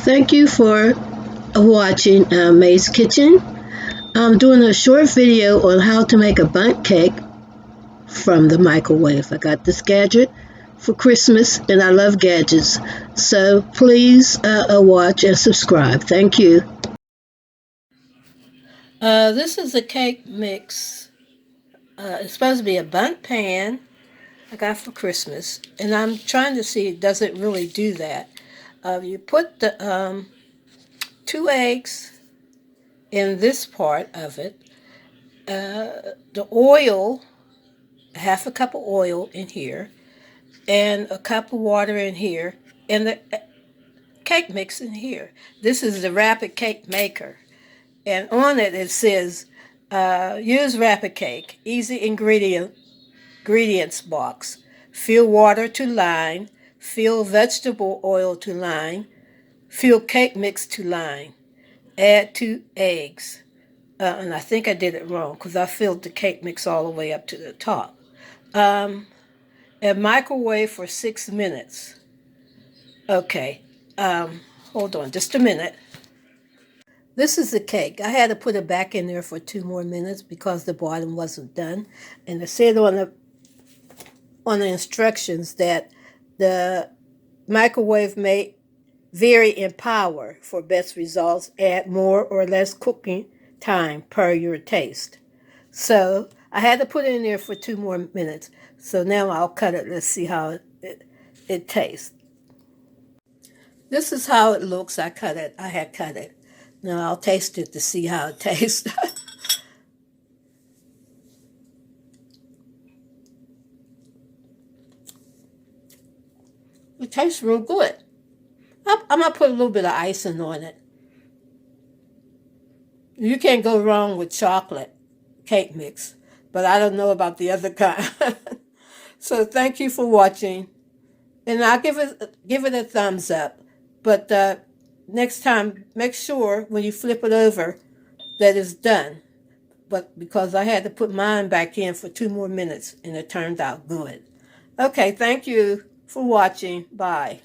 Thank you for watching May's Kitchen. I'm doing a short video on how to make a bundt cake from the microwave. I got this gadget for Christmas and I love gadgets. So please watch and subscribe. Thank you. This is a cake mix. It's supposed to be a bundt pan I got for Christmas. And I'm trying to see, does it really do that? You put the 2 eggs in this part of it. The oil, half a cup of oil in here, and a cup of water in here, and the cake mix in here. This is the Rapid Cake Maker. And on it, it says, use Rapid Cake, easy ingredients box. Fill water to line, fill vegetable oil to line, fill cake mix to line. Add 2 eggs. And I think I did it wrong because I filled the cake mix all the way up to the top. And microwave for 6 minutes. Okay, hold on just a minute. This is the cake. I had to put it back in there for 2 more minutes because the bottom wasn't done. And it said on the instructions that the microwave may vary in power for best results. Add more or less cooking time per your taste. So I had to put it in there for 2 more minutes. So now I'll cut it. Let's see how it tastes. This is how it looks. I had cut it. Now I'll taste it to see how it tastes. It tastes real good. I'm going to put a little bit of icing on it. You can't go wrong with chocolate cake mix, but I don't know about the other kind. So thank you for watching, and I'll give it a thumbs up. But next time, make sure when you flip it over that it's done. But because I had to put mine back in for 2 more minutes, and it turned out good. Okay, thank you for watching. Bye.